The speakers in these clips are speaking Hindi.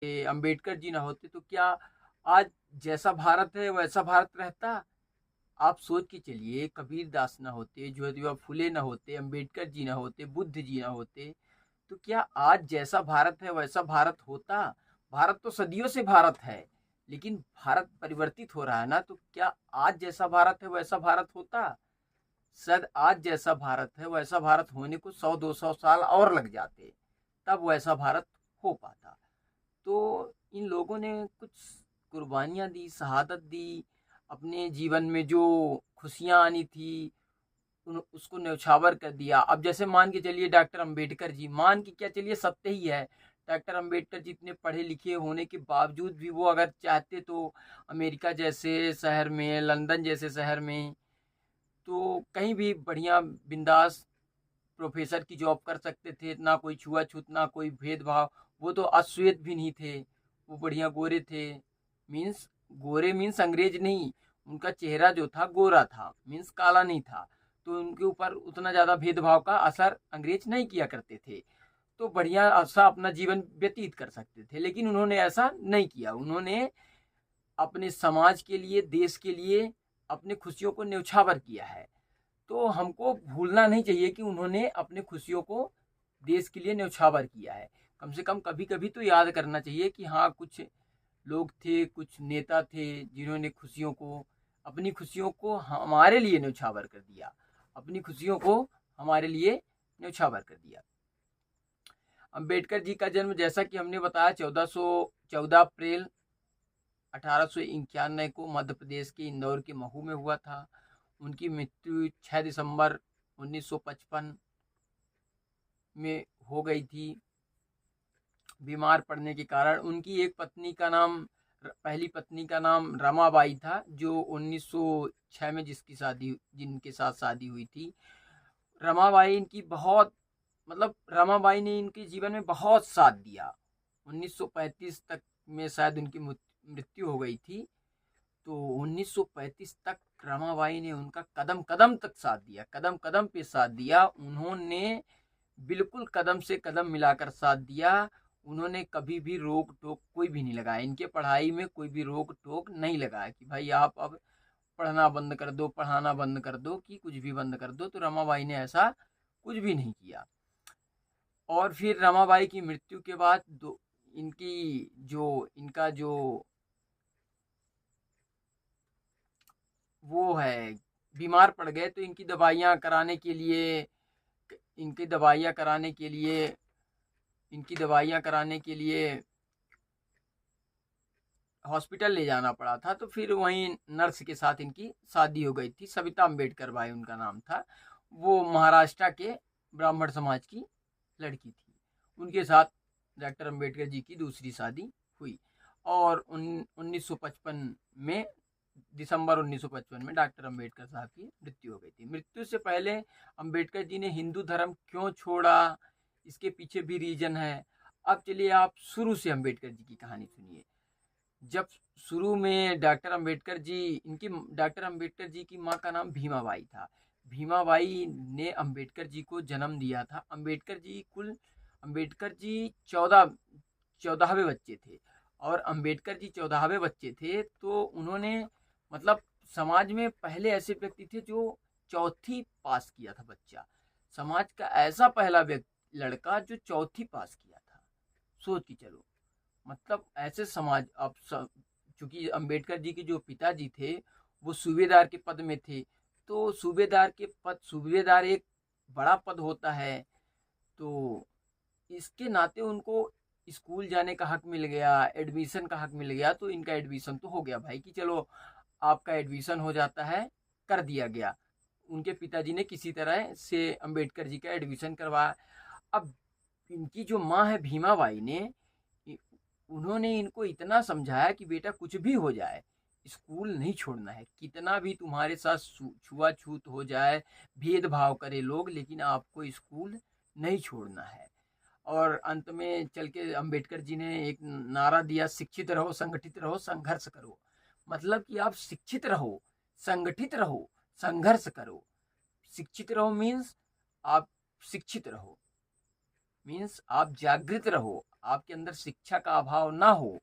अंबेडकर जी ना होते तो क्या आज जैसा भारत है वैसा भारत रहता? आप सोच के चलिए, कबीर दास ना होते, ज्योतिबा फुले ना होते, अंबेडकर जी ना होते, बुद्ध जी ना होते, तो क्या आज जैसा भारत है वैसा भारत होता? भारत तो सदियों से भारत है, लेकिन भारत परिवर्तित हो रहा है ना, तो क्या आज जैसा भारत है वैसा भारत होता? शायद आज जैसा भारत है वैसा भारत होने को 100-200 साल और लग जाते, तब वैसा भारत हो पाता। तो इन लोगों ने कुछ कुर्बानियाँ दी, शहादत दी, अपने जीवन में जो खुशियाँ आनी थी उसको न्यौछावर कर दिया। अब जैसे मान के चलिए डॉक्टर अंबेडकर जी, मान के क्या चलिए सत्य ही है, डॉक्टर अंबेडकर जी इतने पढ़े लिखे होने के बावजूद भी वो अगर चाहते तो अमेरिका जैसे शहर में, लंदन जैसे शहर में, तो कहीं भी बढ़िया बिंदास प्रोफेसर की जॉब कर सकते थे, ना कोई छुआछूत, ना कोई भेदभाव। वो तो अश्वेत भी नहीं थे, वो बढ़िया गोरे थे। मीन्स गोरे मीन्स अंग्रेज नहीं, उनका चेहरा जो था गोरा था, मीन्स काला नहीं था, तो उनके ऊपर उतना ज़्यादा भेदभाव का असर अंग्रेज नहीं किया करते थे, तो बढ़िया सा अपना जीवन व्यतीत कर सकते थे। लेकिन उन्होंने ऐसा नहीं किया, उन्होंने अपने समाज के लिए, देश के लिए अपनी खुशियों को न्यौछावर किया है। तो हमको भूलना नहीं चाहिए कि उन्होंने अपनी खुशियों को देश के लिए न्यौछावर किया है। कम से कम कभी कभी तो याद करना चाहिए कि हाँ, कुछ लोग थे, कुछ नेता थे जिन्होंने खुशियों को, अपनी खुशियों को हमारे लिए न्यौछावर कर दिया, अपनी खुशियों को हमारे लिए न्यौछावर कर दिया। अंबेडकर जी का जन्म जैसा कि हमने बताया 14 अप्रैल 1891 को मध्य प्रदेश के इंदौर के महू में हुआ था। उनकी मृत्यु 6 दिसंबर 1955 में हो गई थी, बीमार पड़ने के कारण। उनकी एक पत्नी का नाम, पहली पत्नी का नाम रमाबाई था, जो 1906 में जिनके साथ शादी हुई थी। रमाबाई इनकी बहुत, मतलब रमाबाई ने इनके जीवन में बहुत साथ दिया। 1935 तक में शायद उनकी मृत्यु हो गई थी, तो 1935 तक रमाबाई ने उनका कदम कदम तक साथ दिया, कदम कदम पे साथ दिया। उन्होंने बिल्कुल कदम से कदम मिलाकर साथ दिया। उन्होंने कभी भी रोक टोक कोई भी नहीं लगाया, इनके पढ़ाई में कोई भी रोक टोक नहीं लगाया कि भाई आप अब पढ़ना बंद कर दो, पढ़ाना बंद कर दो, कि कुछ भी बंद कर दो। तो रमाबाई ने ऐसा कुछ भी नहीं किया। और फिर रमाबाई की मृत्यु के बाद इनका जो वो है, बीमार पड़ गए, तो इनकी दवाइयाँ कराने के लिए इनकी दवाइयाँ कराने के लिए हॉस्पिटल ले जाना पड़ा था। तो फिर वहीं नर्स के साथ इनकी शादी हो गई थी, सविता अंबेडकर बाई उनका नाम था। वो महाराष्ट्र के ब्राह्मण समाज की लड़की थी, उनके साथ डॉक्टर अंबेडकर जी की दूसरी शादी हुई। और 1955 में, दिसंबर 1955 में डॉक्टर अंबेडकर साहब की मृत्यु हो गई थी। मृत्यु से पहले अंबेडकर जी ने हिंदू धर्म क्यों छोड़ा, इसके पीछे भी रीजन है। अब चलिए आप शुरू से अंबेडकर जी की कहानी सुनिए। जब शुरू में डॉक्टर अंबेडकर जी की माँ का नाम भीमाबाई था। भीमाबाई ने अंबेडकर जी को जन्म दिया था। अंबेडकर जी 14वें बच्चे थे, और अंबेडकर जी 14वें बच्चे थे, तो उन्होंने, मतलब समाज में पहले ऐसे व्यक्ति थे जो चौथी पास किया था बच्चा, समाज का ऐसा पहला व्यक्ति लड़का जो चौथी पास किया था। सोच के चलो, मतलब ऐसे समाज, अब चूंकि अंबेडकर जी के जो पिताजी थे वो सूबेदार के पद में थे, तो सूबेदार एक बड़ा पद होता है, तो इसके नाते उनको स्कूल जाने का हक मिल गया, एडमिशन का हक मिल गया। तो इनका एडमिशन तो हो गया भाई, कि चलो आपका एडमिशन हो जाता है, कर दिया गया। उनके पिताजी ने किसी तरह से अंबेडकर जी का एडमिशन करवाया। अब इनकी जो माँ है भीमाबाई ने, उन्होंने इनको इतना समझाया कि बेटा कुछ भी हो जाए, स्कूल नहीं छोड़ना है, कितना भी तुम्हारे साथ छुआछूत हो जाए, भेदभाव करे लोग, लेकिन आपको स्कूल नहीं छोड़ना है। और अंत में चल के अंबेडकर जी ने एक नारा दिया, शिक्षित रहो, संगठित रहो, संघर्ष करो। मतलब कि आप शिक्षित रहो, संगठित रहो, संघर्ष करो। शिक्षित रहो मीन्स आप शिक्षित रहो, मीन्स आप जागृत रहो, आपके अंदर शिक्षा का अभाव ना हो।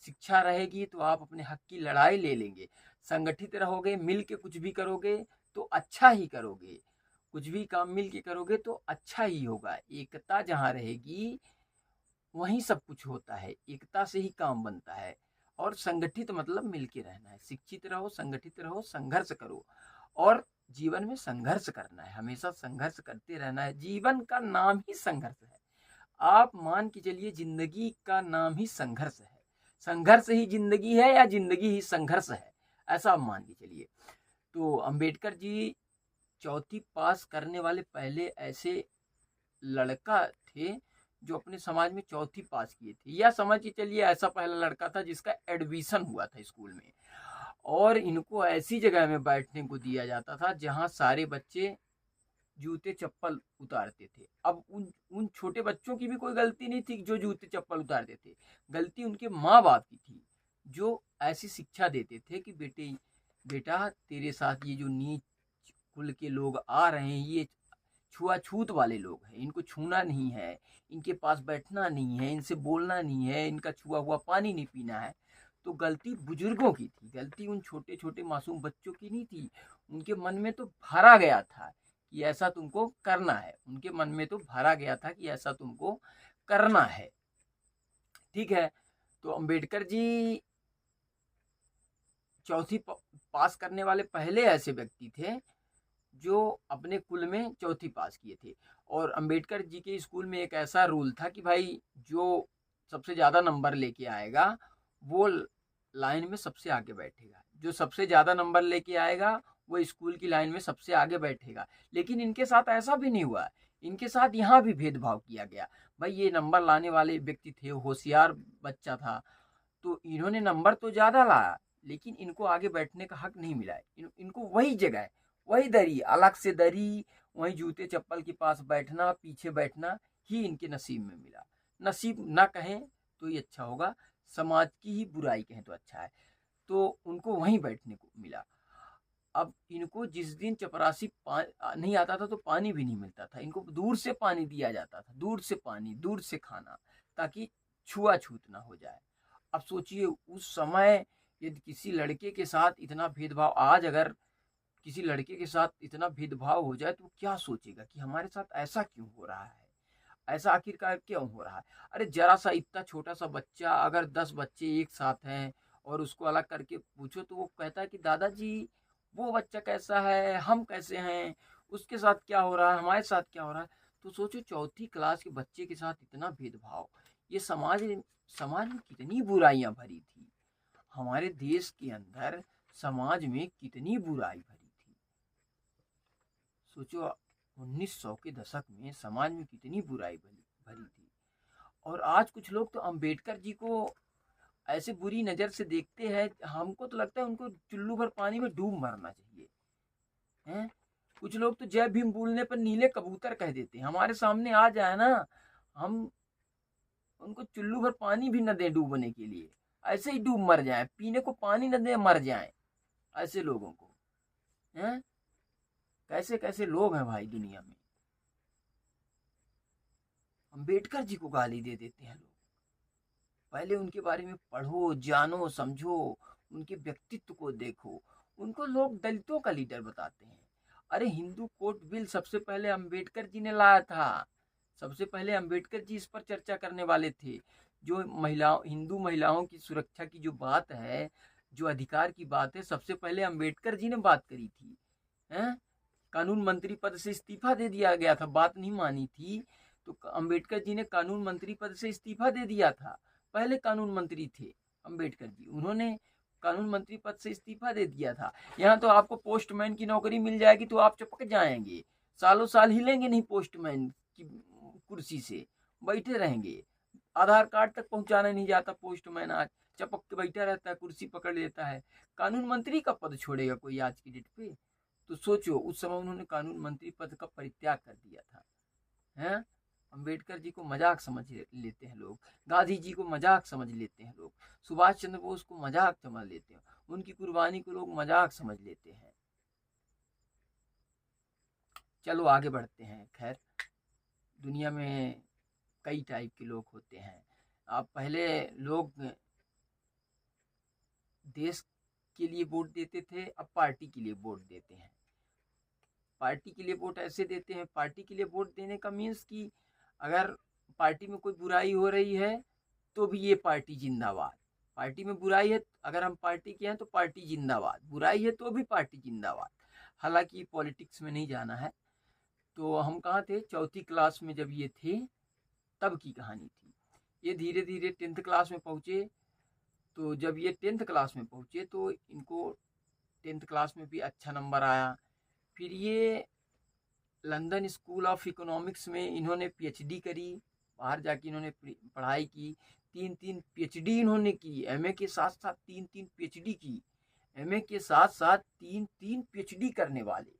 शिक्षा रहेगी तो आप अपने हक की लड़ाई ले लेंगे। संगठित रहोगे, मिल के कुछ भी करोगे तो अच्छा ही करोगे। कुछ भी काम मिल के करोगे तो अच्छा ही होगा। एकता जहाँ रहेगी वहीं सब कुछ होता है। एकता से ही काम बनता है। और संगठित मतलब मिलके रहना है। शिक्षित रहो, संगठित रहो, संघर्ष करो। और जीवन में संघर्ष करना है, हमेशा संघर्ष करते रहना है। जीवन का नाम ही संघर्ष है। आप मान के चलिए जिंदगी का नाम ही संघर्ष है। संघर्ष ही जिंदगी है या जिंदगी ही संघर्ष है, ऐसा आप मान के चलिए। तो अंबेडकर जी चौथी पास करने वाले पहले ऐसे लड़का थे जो अपने समाज में चौथी पास किए थे, या समझ के चलिए ऐसा पहला लड़का था जिसका एडमिशन हुआ था स्कूल में। और इनको ऐसी जगह में बैठने को दिया जाता था जहां सारे बच्चे जूते चप्पल उतारते थे। अब उन उन छोटे बच्चों की भी कोई गलती नहीं थी जो जूते चप्पल उतारते थे। गलती उनके माँ बाप की थी जो ऐसी शिक्षा देते थे कि बेटा तेरे साथ ये जो नीच कुल के लोग आ रहे हैं, ये छुआछूत वाले लोग हैं, इनको छूना नहीं है, इनके पास बैठना नहीं है, इनसे बोलना नहीं है, इनका छुआ हुआ पानी नहीं पीना है। तो गलती बुजुर्गों की थी, गलती उन छोटे छोटे मासूम बच्चों की नहीं थी। उनके मन में तो भरा गया था कि ऐसा तुमको करना है। उनके मन में तो भरा गया था कि ऐसा तुमको करना है। ठीक है। तो अंबेडकर जी चौथी पास करने वाले पहले ऐसे व्यक्ति थे जो अपने कुल में चौथी पास किए थे। और अंबेडकर जी के स्कूल में एक ऐसा रूल था कि भाई जो सबसे ज़्यादा नंबर लेके आएगा वो लाइन में सबसे आगे बैठेगा। जो सबसे ज़्यादा नंबर लेके आएगा वो स्कूल की लाइन में सबसे आगे बैठेगा। लेकिन इनके साथ ऐसा भी नहीं हुआ। इनके साथ यहाँ भी भेदभाव किया गया। भाई ये नंबर लाने वाले व्यक्ति थे, होशियार बच्चा था, तो इन्होंने नंबर तो ज़्यादा लाया लेकिन इनको आगे बैठने का हक नहीं मिला। इनको वही जगह, वही दरी, अलग से दरी, वही जूते चप्पल के पास बैठना, पीछे बैठना ही इनके नसीब में मिला। नसीब ना कहें तो ही अच्छा होगा, समाज की ही बुराई कहें तो अच्छा है। तो उनको वहीं बैठने को मिला। अब इनको जिस दिन चपरासी नहीं आता था तो पानी भी नहीं मिलता था। इनको दूर से पानी दिया जाता था, दूर से पानी, दूर से खाना, ताकि छुआछूत ना हो जाए। अब सोचिए उस समय यदि किसी लड़के के साथ इतना भेदभाव, आज अगर किसी लड़के के साथ इतना भेदभाव हो जाए तो वो क्या सोचेगा कि हमारे साथ ऐसा क्यों हो रहा है, ऐसा आखिरकार क्यों हो रहा है। अरे जरा सा इतना छोटा सा बच्चा, अगर 10 बच्चे एक साथ हैं और उसको अलग करके पूछो तो वो कहता है कि दादाजी वो बच्चा कैसा है, हम कैसे हैं, उसके साथ क्या हो रहा है, हमारे साथ क्या हो रहा है। तो सोचो चौथी क्लास के बच्चे के साथ इतना भेदभाव, ये समाज में कितनी बुराइयां भरी थी। हमारे देश के अंदर समाज में कितनी बुराई भरी थी। सोचो 1900 के दशक में समाज में कितनी बुराई भरी थी। और आज कुछ लोग तो अंबेडकर जी को ऐसे बुरी नजर से देखते हैं, हमको तो लगता है उनको चुल्लू भर पानी में डूब मरना चाहिए। हैं? कुछ लोग तो जय भीम बोलने पर नीले कबूतर कह देते हैं। हमारे सामने आ जाए ना, हम उनको चुल्लू भर पानी भी न दें डूबने के लिए, ऐसे ही डूब मर जाए, पीने को पानी न दें मर जाए ऐसे लोगों को। हैं? कैसे कैसे लोग हैं भाई दुनिया में। अंबेडकर जी को गाली दे देते हैं लोग। पहले उनके बारे में पढ़ो, जानो, समझो, उनके व्यक्तित्व को देखो। उनको लोग दलितों का लीडर बताते हैं। अरे हिंदू कोड बिल सबसे पहले अंबेडकर जी ने लाया था। सबसे पहले अंबेडकर जी इस पर चर्चा करने वाले थे। जो हिंदू महिलाओं की सुरक्षा की जो बात है, जो अधिकार की बात है, सबसे पहले अंबेडकर जी ने बात करी थी। हैं? कानून मंत्री पद से इस्तीफा दे दिया गया था, बात नहीं मानी थी तो अंबेडकर जी ने कानून मंत्री पद से इस्तीफा दे दिया था। पहले कानून मंत्री थे अंबेडकर जी, उन्होंने कानून मंत्री पद से इस्तीफा दे दिया था। यहाँ तो आपको पोस्टमैन की नौकरी मिल जाएगी तो आप चपक जाएंगे, सालों साल हिलेंगे नहीं पोस्टमैन की कुर्सी से, बैठे रहेंगे। आधार कार्ड तक पहुंचाना नहीं जाता पोस्टमैन, आज चपक के बैठा रहता है, कुर्सी पकड़ लेता है। कानून मंत्री का पद छोड़ेगा कोई आज की डेट पे। तो सोचो उस समय उन्होंने कानून मंत्री पद का परित्याग कर दिया था। हैं? अंबेडकर जी को मजाक समझ लेते हैं लोग, गांधी जी को मजाक समझ लेते हैं लोग, सुभाष चंद्र बोस को मजाक समझ लेते हैं, उनकी कुर्बानी को लोग मजाक समझ लेते हैं। चलो आगे बढ़ते हैं। खैर दुनिया में कई टाइप के लोग होते हैं। अब पहले लोग देश के लिए वोट देते थे, अब पार्टी के लिए वोट देते हैं। पार्टी के लिए वोट ऐसे देते हैं, पार्टी के लिए वोट देने का मीन्स कि अगर पार्टी में कोई बुराई हो रही है तो भी ये पार्टी जिंदाबाद। पार्टी में बुराई है, अगर हम पार्टी के हैं तो पार्टी जिंदाबाद, बुराई है तो भी पार्टी जिंदाबाद। हालांकि पॉलिटिक्स में नहीं जाना है। तो हम कहाँ थे, चौथी क्लास में जब ये थे तब की कहानी थी। ये धीरे धीरे 10th क्लास में पहुँचे। तो जब ये 10th क्लास में पहुँचे तो इनको 10th क्लास में भी अच्छा नंबर आया। फिर ये लंदन स्कूल ऑफ इकोनॉमिक्स में इन्होंने पीएचडी करी, बाहर जाके इन्होंने पढ़ाई की। 3 पीएचडी इन्होंने की, एमए के साथ साथ 3 पीएचडी की। एमए के साथ साथ 3 पीएचडी करने वाले,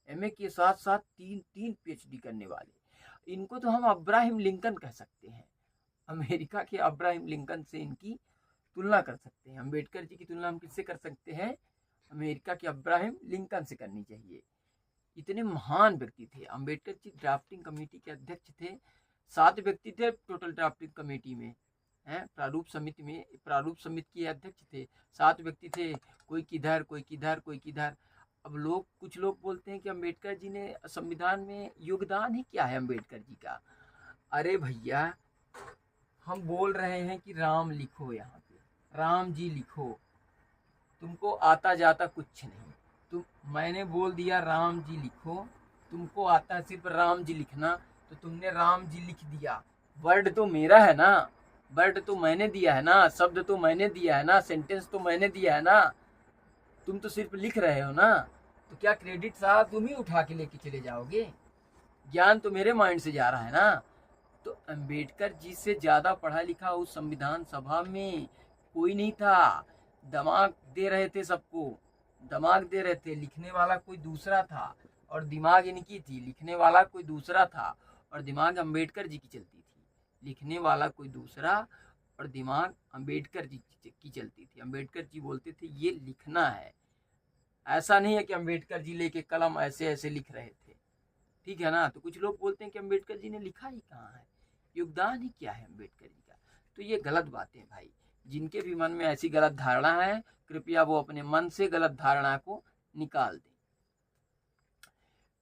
एमए के साथ साथ 3 पीएचडी करने वाले, इनको तो हम अब्राहम लिंकन कह सकते हैं। अमेरिका के अब्राहम लिंकन से इनकी तुलना कर सकते हैं। अम्बेडकर जी की तुलना हम किससे कर सकते हैं, अमेरिका के अब्राहम लिंकन से करनी चाहिए। इतने महान व्यक्ति थे। अम्बेडकर जी ड्राफ्टिंग कमेटी के अध्यक्ष थे। 7 व्यक्ति थे टोटल ड्राफ्टिंग कमेटी में, हैं, प्रारूप समिति में, प्रारूप समिति के अध्यक्ष थे। 7 व्यक्ति थे, कोई किधर कोई किधर कोई किधर। अब कुछ लोग बोलते हैं कि अम्बेडकर जी ने संविधान में योगदान ही क्या है अम्बेडकर जी का। अरे भैया, हम बोल रहे हैं कि राम लिखो, यहाँ पे राम जी लिखो, तुमको आता जाता कुछ नहीं। मैंने बोल दिया राम जी लिखो, तुमको आता है सिर्फ राम जी लिखना, तो तुमने राम जी लिख दिया। वर्ड तो मेरा है ना, वर्ड तो मैंने दिया है ना, शब्द तो मैंने दिया है ना, सेंटेंस तो मैंने दिया है ना, तुम तो सिर्फ लिख रहे हो ना। तो क्या क्रेडिट सारा तुम ही उठा के लेके चले जाओगे? ज्ञान तो मेरे माइंड से जा रहा है ना। तो अंबेडकर जी से ज्यादा पढ़ा लिखा उस संविधान सभा में कोई नहीं था। दिमाग दे रहे थे सबको, दिमाग दे रहे थे, लिखने वाला कोई दूसरा था और दिमाग इनकी थी। लिखने वाला कोई दूसरा था और दिमाग अम्बेडकर जी की चलती थी। लिखने वाला कोई दूसरा और दिमाग अम्बेडकर जी की चलती थी। अम्बेडकर जी बोलते थे ये लिखना है। ऐसा नहीं है कि अम्बेडकर जी लेके कलम ऐसे ऐसे लिख रहे थे, ठीक है ना। तो कुछ लोग बोलते हैं कि अम्बेडकर जी ने लिखा ही कहाँ है, योगदान ही क्या है अम्बेडकर जी का। तो ये गलत बातें भाई। जिनके भी मन में ऐसी गलत धारणा है, कृपया वो अपने मन से गलत धारणा को निकाल दें।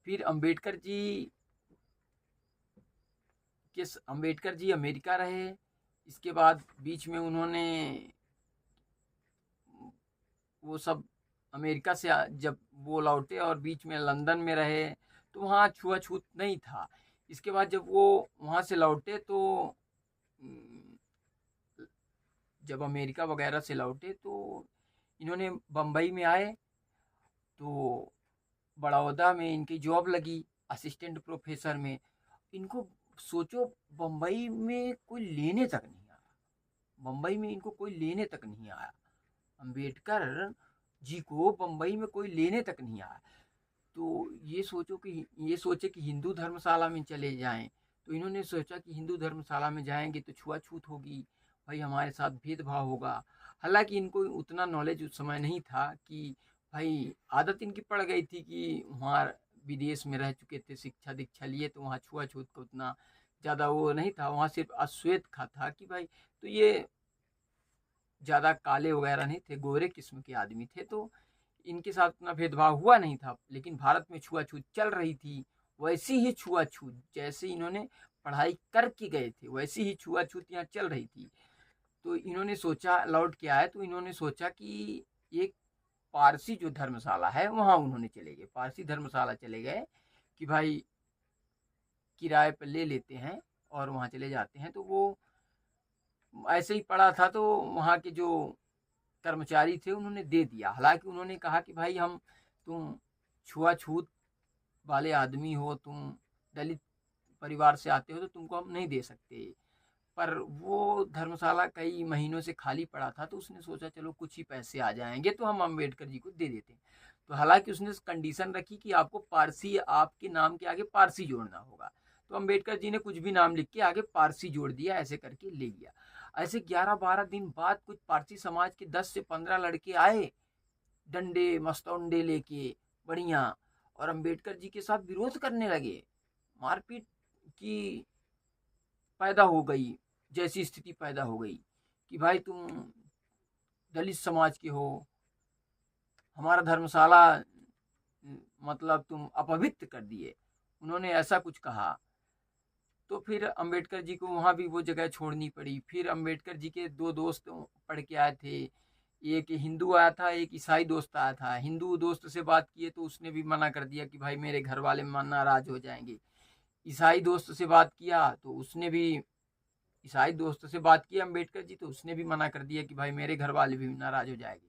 फिर अम्बेडकर जी अमेरिका रहे। इसके बाद बीच में उन्होंने वो सब अमेरिका से जब वो लौटे और बीच में लंदन में रहे तो वहाँ छुआछूत नहीं था। इसके बाद जब वो वहाँ से लौटे तो जब अमेरिका वगैरह से लौटे तो इन्होंने बम्बई में आए। तो बड़ौदा में इनकी जॉब लगी असिस्टेंट प्रोफेसर में। इनको सोचो, बम्बई में कोई लेने तक नहीं आया, बम्बई में इनको कोई लेने तक नहीं आया। अम्बेडकर जी को बम्बई में कोई लेने तक नहीं आया। तो ये सोचे कि हिंदू धर्मशाला में चले जाएं। तो इन्होंने सोचा कि हिंदू धर्मशाला में जाएंगे तो छुआछूत होगी, भाई हमारे साथ भेदभाव होगा। हालांकि इनको उतना नॉलेज उस समय नहीं था कि भाई आदत इनकी पड़ गई थी कि वहाँ विदेश में रह चुके थे, शिक्षा दीक्षा लिए, तो वहाँ छुआछूत का उतना ज़्यादा वो नहीं था। वहाँ सिर्फ अश्वेत खा था कि भाई, तो ये ज़्यादा काले वगैरह नहीं थे, गोरे किस्म के आदमी थे, तो इनके साथ उतना भेदभाव हुआ नहीं था। लेकिन भारत में छुआछूत चल रही थी। वैसी ही छुआछूत जैसे इन्होंने पढ़ाई करके गए थे, वैसी ही छुआछूत यहाँ चल रही थी। तो इन्होंने सोचा, लौट के आए तो इन्होंने सोचा कि एक पारसी जो धर्मशाला है वहाँ उन्होंने चले गए, पारसी धर्मशाला चले गए कि भाई किराए पर ले लेते हैं और वहाँ चले जाते हैं। तो वो ऐसे ही पड़ा था तो वहाँ के जो कर्मचारी थे उन्होंने दे दिया। हालांकि उन्होंने कहा कि भाई तुम छुआछूत वाले आदमी हो, तुम दलित परिवार से आते हो, तो तुमको हम नहीं दे सकते। पर वो धर्मशाला कई महीनों से खाली पड़ा था तो उसने सोचा चलो कुछ ही पैसे आ जाएंगे तो हम अम्बेडकर जी को दे देते हैं। तो हालांकि उसने कंडीशन रखी कि आपको पारसी, आपके नाम के आगे पारसी जोड़ना होगा। तो अम्बेडकर जी ने कुछ भी नाम लिख के आगे पारसी जोड़ दिया, ऐसे करके ले लिया। ऐसे 11-12 दिन बाद कुछ पारसी समाज के 10 से 15 लड़के आए, डंडे मस्तौंडे लेके बढ़िया, और अम्बेडकर जी के साथ विरोध करने लगे। मारपीट की पैदा हो गई। जैसी स्थिति पैदा हो गई कि भाई तुम दलित समाज के हो, हमारा धर्मशाला मतलब तुम अपवित्र कर दिए, उन्होंने ऐसा कुछ कहा। तो फिर अंबेडकर जी को वहाँ भी वो जगह छोड़नी पड़ी। फिर अंबेडकर जी के दो दोस्त पढ़ के आए थे, एक हिंदू आया था, एक ईसाई दोस्त आया था। हिंदू दोस्त से बात किए तो उसने भी मना कर दिया कि भाई मेरे घर वाले नाराज हो जाएंगे। ईसाई दोस्त से बात किया तो उसने भी, ईसाई दोस्त से बात की अंबेडकर जी, तो उसने भी मना कर दिया कि भाई मेरे घर वाले भी नाराज हो जाएंगे।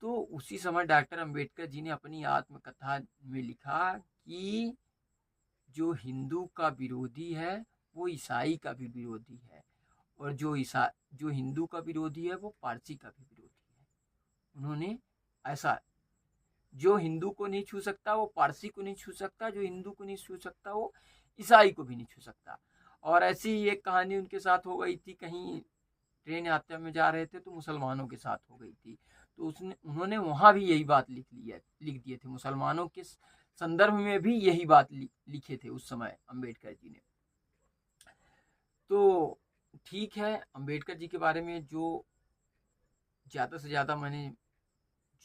तो उसी समय डॉक्टर अंबेडकर जी ने अपनी आत्मकथा में लिखा कि जो हिंदू का विरोधी है वो ईसाई का भी विरोधी है, और जो हिंदू का विरोधी है वो पारसी का भी विरोधी है। उन्होंने ऐसा, जो हिंदू को नहीं छू सकता वो पारसी को नहीं छू सकता, जो हिंदू को नहीं छू सकता वो ईसाई को भी नहीं छू सकता। और ऐसी ही एक कहानी उनके साथ हो गई थी, कहीं ट्रेन यात्रा में जा रहे थे तो मुसलमानों के साथ हो गई थी। तो उन्होंने वहां भी यही बात लिख दिए थे, मुसलमानों के संदर्भ में भी यही बात लिखे थे उस समय अंबेडकर जी ने। तो ठीक है, अंबेडकर जी के बारे में जो ज़्यादा से ज़्यादा मैंने,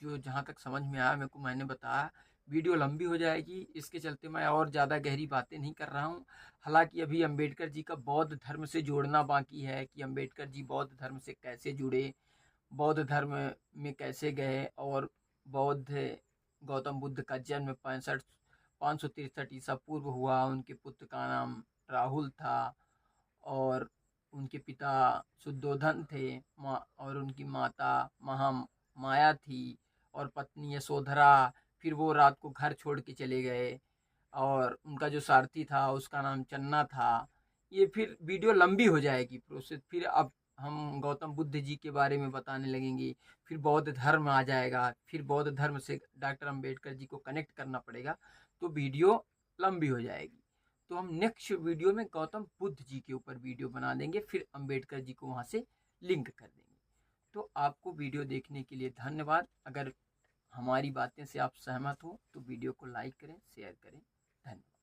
जो जहाँ तक समझ में आया मेरे को, मैंने बताया। वीडियो लंबी हो जाएगी, इसके चलते मैं और ज़्यादा गहरी बातें नहीं कर रहा हूँ। हालांकि अभी अंबेडकर जी का बौद्ध धर्म से जोड़ना बाकी है कि अंबेडकर जी बौद्ध धर्म से कैसे जुड़े, बौद्ध धर्म में कैसे गए, और बौद्ध गौतम बुद्ध का जन्म 563 ईसा पूर्व हुआ। उनके पुत्र का नाम राहुल था, और उनके पिता शुद्धोधन थे, और उनकी माता महामाया थी, और पत्नी यशोधरा। फिर वो रात को घर छोड़ के चले गए, और उनका जो सारथी था उसका नाम चन्ना था। ये फिर वीडियो लंबी हो जाएगी प्रोसेस। फिर अब हम गौतम बुद्ध जी के बारे में बताने लगेंगे, फिर बौद्ध धर्म आ जाएगा, फिर बौद्ध धर्म से डॉक्टर अंबेडकर जी को कनेक्ट करना पड़ेगा, तो वीडियो लंबी हो जाएगी। तो हम नेक्स्ट वीडियो में गौतम बुद्ध जी के ऊपर वीडियो बना देंगे, फिर अंबेडकर जी को वहाँ से लिंक कर देंगे। तो आपको वीडियो देखने के लिए धन्यवाद। अगर हमारी बातें से आप सहमत हो तो वीडियो को लाइक करें, शेयर करें। धन्यवाद।